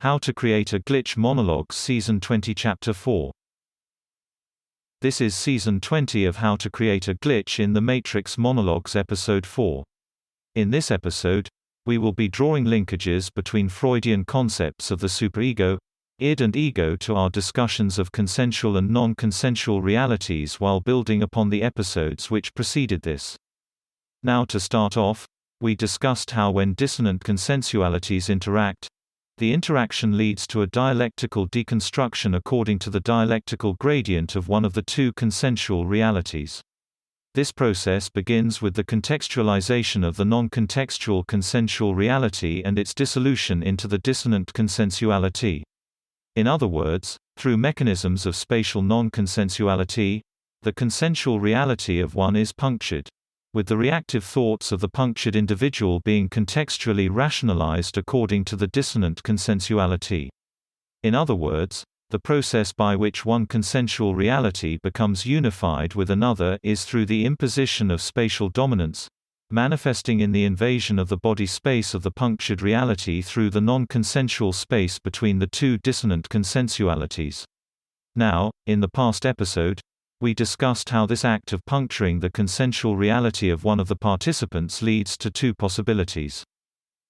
How to Create a Glitch Monologues Season 20 Chapter 4. This is Season 20 of How to Create a Glitch in the Matrix Monologues Episode 4. In this episode, we will be drawing linkages between Freudian concepts of the superego, id and ego to our discussions of consensual and non-consensual realities while building upon the episodes which preceded this. Now to start off, we discussed how when dissonant consensualities interact, the interaction leads to a dialectical deconstruction according to the dialectical gradient of one of the two consensual realities. This process begins with the contextualization of the non-contextual consensual reality and its dissolution into the dissonant consensuality. In other words, through mechanisms of spatial non-consensuality, the consensual reality of one is punctured, with the reactive thoughts of the punctured individual being contextually rationalized according to the dissonant consensuality. In other words, the process by which one consensual reality becomes unified with another is through the imposition of spatial dominance, manifesting in the invasion of the body space of the punctured reality through the non-consensual space between the two dissonant consensualities. Now, in the past episode, we discussed how this act of puncturing the consensual reality of one of the participants leads to two possibilities.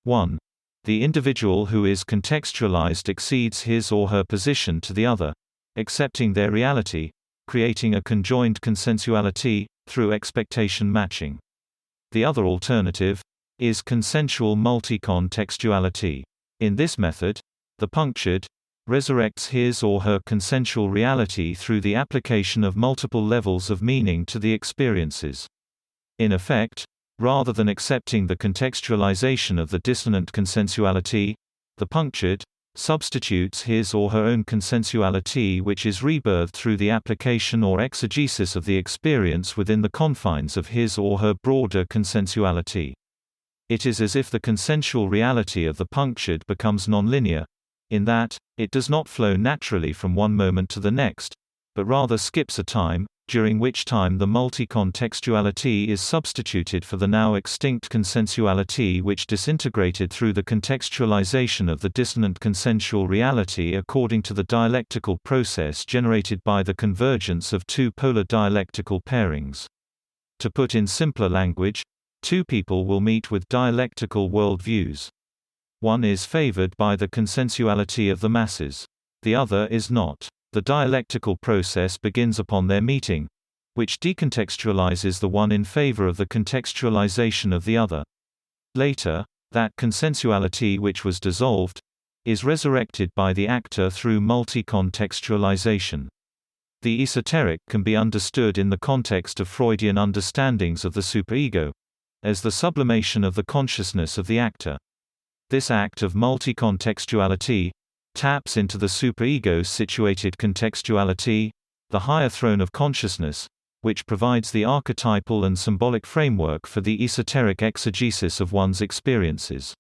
1. The individual who is contextualized exceeds his or her position to the other, accepting their reality, creating a conjoined consensuality, through expectation matching. The other alternative is consensual multi-contextuality. In this method, the punctured resurrects his or her consensual reality through the application of multiple levels of meaning to the experiences. In effect, rather than accepting the contextualization of the dissonant consensuality, the punctured substitutes his or her own consensuality, which is rebirthed through the application or exegesis of the experience within the confines of his or her broader consensuality. It is as if the consensual reality of the punctured becomes nonlinear, in that, it does not flow naturally from one moment to the next, but rather skips a time, during which time the multi-contextuality is substituted for the now extinct consensuality which disintegrated through the contextualization of the dissonant consensual reality according to the dialectical process generated by the convergence of two polar dialectical pairings. To put in simpler language, two people will meet with dialectical worldviews. One is favored by the consensuality of the masses. The other is not. The dialectical process begins upon their meeting, which decontextualizes the one in favor of the contextualization of the other. Later, that consensuality which was dissolved is resurrected by the actor through multi-contextualization. The esoteric can be understood in the context of Freudian understandings of the superego as the sublimation of the consciousness of the actor. This act of multi-contextuality taps into the superego's situated contextuality, the higher throne of consciousness, which provides the archetypal and symbolic framework for the esoteric exegesis of one's experiences.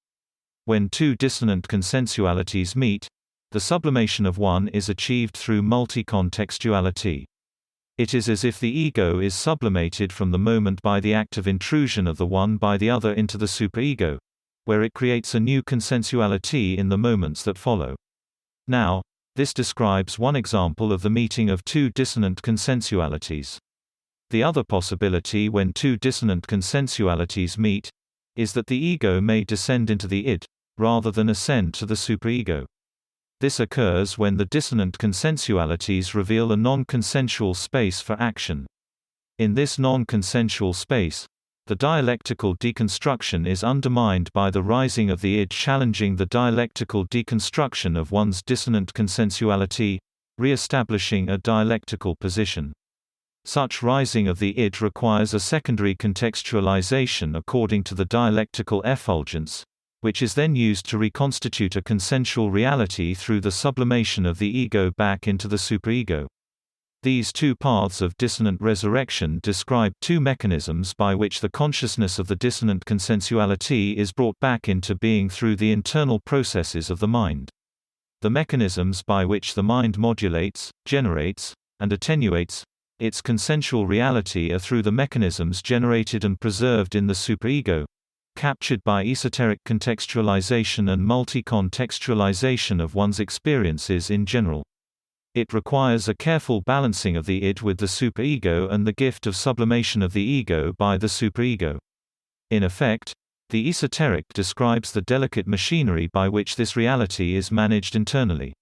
When two dissonant consensualities meet, the sublimation of one is achieved through multi-contextuality. It is as if the ego is sublimated from the moment by the act of intrusion of the one by the other into the superego, where it creates a new consensuality in the moments that follow. Now, this describes one example of the meeting of two dissonant consensualities. The other possibility when two dissonant consensualities meet is that the ego may descend into the id, rather than ascend to the superego. This occurs when the dissonant consensualities reveal a non-consensual space for action. In this non-consensual space, the dialectical deconstruction is undermined by the rising of the id challenging the dialectical deconstruction of one's dissonant consensuality, re-establishing a dialectical position. Such rising of the id requires a secondary contextualization according to the dialectical effulgence, which is then used to reconstitute a consensual reality through the sublimation of the ego back into the superego. These two paths of dissonant resurrection describe two mechanisms by which the consciousness of the dissonant consensuality is brought back into being through the internal processes of the mind. The mechanisms by which the mind modulates, generates, and attenuates its consensual reality are through the mechanisms generated and preserved in the superego, captured by esoteric contextualization and multi-contextualization of one's experiences in general. It requires a careful balancing of the id with the superego and the gift of sublimation of the ego by the superego. In effect, the esoteric describes the delicate machinery by which this reality is managed internally.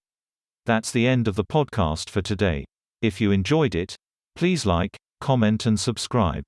That's the end of the podcast for today. If you enjoyed it, please like, comment and subscribe.